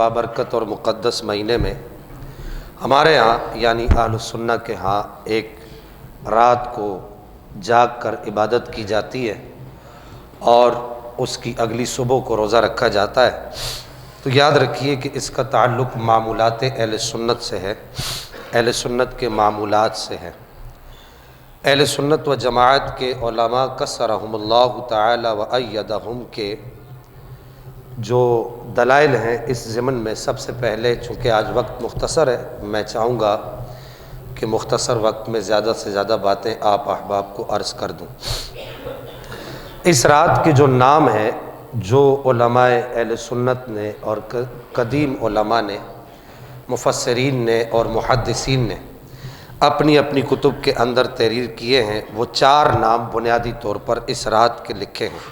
بابرکت اور مقدس مہینے میں ہمارے ہاں یعنی اہل السنہ کے ہاں ایک رات کو جاگ کر عبادت کی جاتی ہے اور اس کی اگلی صبح کو روزہ رکھا جاتا ہے۔ تو یاد رکھیے کہ اس کا تعلق معمولات اہل سنت سے ہے، اہل سنت کے معمولات سے ہے۔ اہل سنت و جماعت کے علماء کثرہم اللہ تعالی و ایدہم کے جو دلائل ہیں اس ضمن میں سب سے پہلے، چونکہ آج وقت مختصر ہے، میں چاہوں گا کہ مختصر وقت میں زیادہ سے زیادہ باتیں آپ احباب کو عرض کر دوں۔ اس رات کے جو نام ہیں، جو علماء اہل سنت نے اور قدیم علماء نے، مفسرین نے اور محدثین نے اپنی اپنی کتب کے اندر تحریر کیے ہیں، وہ 4 نام بنیادی طور پر اس رات کے لکھے ہیں۔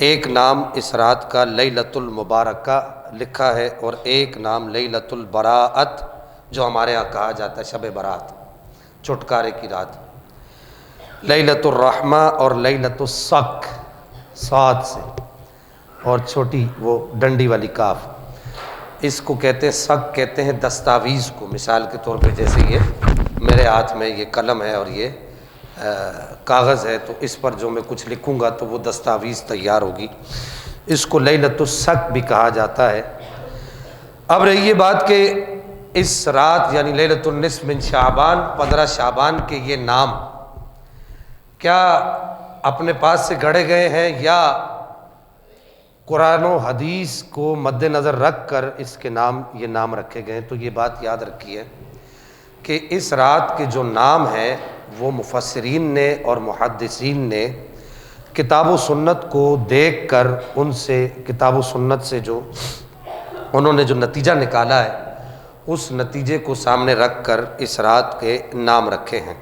ایک نام اس رات کا لیلۃ المبارکہ لکھا ہے، اور ایک نام لیلۃ البراءت، جو ہمارے ہاں کہا جاتا ہے شب برات، چھٹکارے کی رات۔ لیلۃ الرحمہ اور لیلۃ الصق، صاد سے اور چھوٹی وہ ڈنڈی والی کاف، اس کو کہتے ہیں صق، کہتے ہیں دستاویز کو۔ مثال کے طور پہ جیسے یہ میرے ہاتھ میں یہ قلم ہے اور یہ کاغذ ہے، تو اس پر جو میں کچھ لکھوں گا تو وہ دستاویز تیار ہوگی، اس کو لیلۃ الصق بھی کہا جاتا ہے۔ اب رہی یہ بات کہ اس رات یعنی لیلۃ النصف من شعبان، 15 شعبان کے یہ نام کیا اپنے پاس سے گھڑے گئے ہیں یا قرآن و حدیث کو مد نظر رکھ کر اس کے نام یہ نام رکھے گئے ہیں؟ تو یہ بات یاد رکھیے کہ اس رات کے جو نام ہیں وہ مفسرین نے اور محدثین نے کتاب و سنت کو دیکھ کر، ان سے کتاب و سنت سے جو انہوں نے جو نتیجہ نکالا ہے اس نتیجے کو سامنے رکھ کر اس رات کے نام رکھے ہیں۔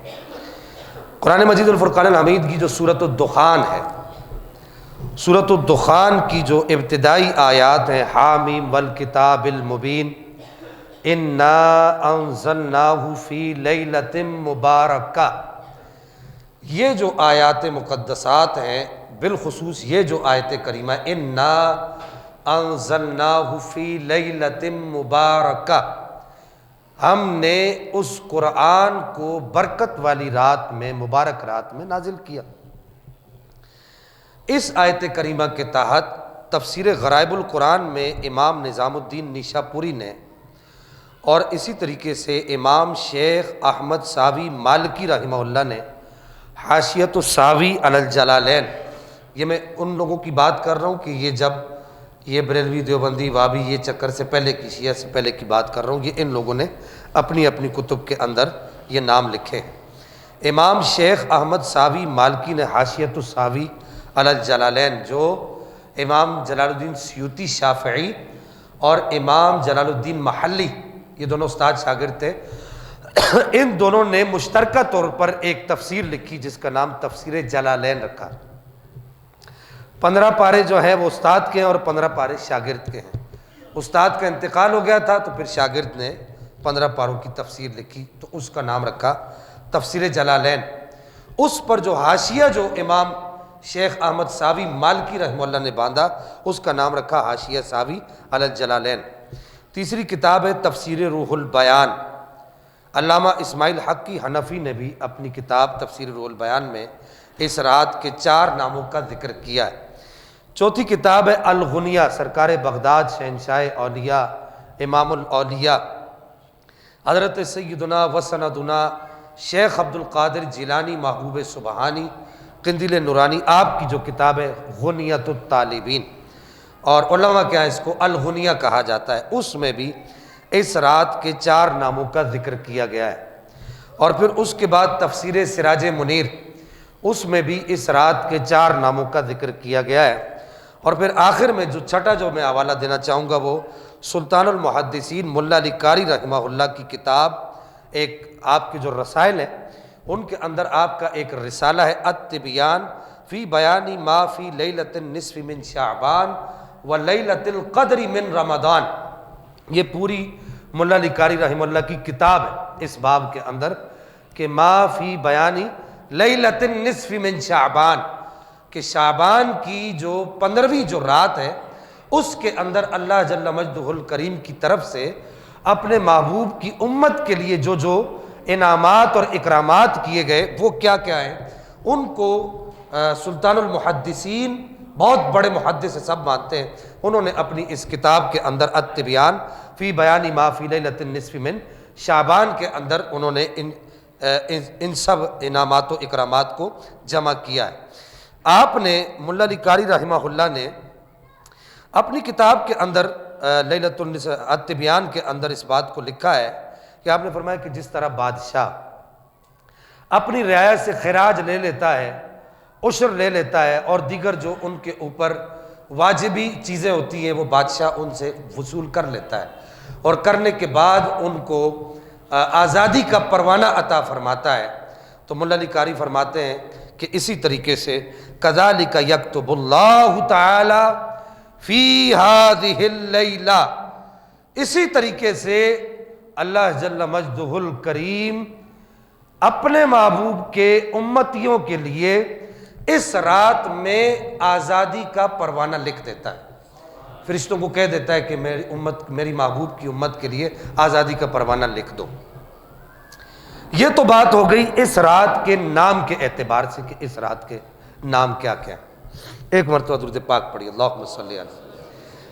قرآن مجید الفرقان الحمید کی جو سورۃ الدخان ہے، سورۃ الدخان کی جو ابتدائی آیات ہیں، حامیم والکتاب المبین انا انزلناہ فی لیلۃ مبارکہ، یہ جو آیات مقدسات ہیں، بالخصوص یہ جو آیت کریمہ انا انزلناہ فی لیلۃ مبارکہ، ہم نے اس قرآن کو برکت والی رات میں، مبارک رات میں نازل کیا۔ اس آیت کریمہ کے تحت تفسیر غرائب القرآن میں امام نظام الدین نیشاپوری نے اور اسی طریقے سے امام شیخ احمد ساوی مالکی رحمہ اللہ نے حاشیۃ الساوی علی الجلالین، یہ میں ان لوگوں کی بات کر رہا ہوں کہ یہ جب یہ بریلوی دیوبندی وابی یہ چکر سے پہلے کی، شیعہ سے پہلے کی بات کر رہا ہوں، یہ ان لوگوں نے اپنی اپنی کتب کے اندر یہ نام لکھے ہیں۔ امام شیخ احمد ساوی مالکی نے حاشیۃ الساوی علی الجلالین، جو امام جلال الدین سیوطی شافعی اور امام جلال الدین محلی، یہ دونوں استاد شاگرد تھے، ان دونوں نے مشترکہ طور پر ایک تفسیر لکھی جس کا نام تفسیر جلالین رکھا۔ 15 پارے جو ہیں وہ استاد کے ہیں اور 15 پارے شاگرد کے ہیں۔ استاد کا انتقال ہو گیا تھا تو پھر شاگرد نے 15 پاروں کی تفسیر لکھی، تو اس کا نام رکھا تفسیر جلالین۔ اس پر جو حاشیہ جو امام شیخ احمد ساوی مالکی رحمہ اللہ نے باندھا، اس کا نام رکھا حاشیہ ساوی علی الجلالین۔ تیسری کتاب ہے تفسیر روح البیان، علامہ اسماعیل حقی حنفی نے بھی اپنی کتاب تفسیر روح البیان میں اس رات کے 4 ناموں کا ذکر کیا ہے۔ چوتھی کتاب ہے الغنیہ، سرکار بغداد شہنشاہ اولیاء امام الاولیاء حضرت سیدنا و سندنا شیخ عبد القادر جیلانی محبوب سبحانی قندیل نورانی، آپ کی جو کتاب ہے غنیۃ الطالبین، اور علماء کیا ہے اس کو الغنیہ کہا جاتا ہے، اس میں بھی اس رات کے 4 ناموں کا ذکر کیا گیا ہے۔ اور پھر اس کے بعد تفسیر سراج منیر، اس میں بھی اس رات کے 4 ناموں کا ذکر کیا گیا ہے۔ اور پھر آخر میں جو چھٹا جو میں حوالہ دینا چاہوں گا وہ سلطان المحدثین ملا علی قاری رحمہ اللہ کی کتاب، ایک آپ کی جو رسائل ہیں ان کے اندر آپ کا ایک رسالہ ہے التبیان فی بیان ما فی لیلۃ النصف من شعبان و لیلۃ القدر من رمضان، یہ پوری ملا علی قاری رحمہ اللہ کی کتاب ہے اس باب کے اندر کہ ما فی بیان لیلۃ النصف من شعبان، کہ شعبان کی جو 15ویں جو رات ہے اس کے اندر اللہ جل مجدہ الکریم کی طرف سے اپنے محبوب کی امت کے لیے جو جو انعامات اور اکرامات کیے گئے وہ کیا کیا ہیں، ان کو سلطان المحدثین، بہت بڑے محدث سب مانتے ہیں، انہوں نے اپنی اس کتاب کے اندر التبیان فی بیان ما فی لیلۃ النصف من شعبان کے اندر انہوں نے ان سب انعامات و اکرامات کو جمع کیا ہے۔ آپ نے ملا علی قاری رحمہ اللہ نے اپنی کتاب کے اندر لیلۃ التبیان کے اندر اس بات کو لکھا ہے کہ آپ نے فرمایا کہ جس طرح بادشاہ اپنی رعایا سے خراج لے لیتا ہے، عشر لے لیتا ہے، اور دیگر جو ان کے اوپر واجبی چیزیں ہوتی ہیں وہ بادشاہ ان سے وصول کر لیتا ہے، اور کرنے کے بعد ان کو آزادی کا پروانہ عطا فرماتا ہے، تو ملا علی قاری فرماتے ہیں کہ اسی طریقے سے کذالک یکتب اللہ تعالی فی ہذہ اللیلہ، اسی طریقے سے اللہ جل مجدہ الکریم اپنے محبوب کے امتیوں کے لیے اس رات میں آزادی کا پروانہ لکھ دیتا ہے، فرشتوں کو کہہ دیتا ہے کہ میری محبوب کی امت کے لیے آزادی کا پروانہ لکھ دو۔ یہ تو بات ہو گئی اس رات کے نام کے اعتبار سے کہ اس رات کے نام کیا کیا ہیں۔ ایک مرتبہ درود پاک پڑھی، اللہم صلی علی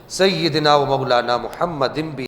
سیدنا و مولانا محمد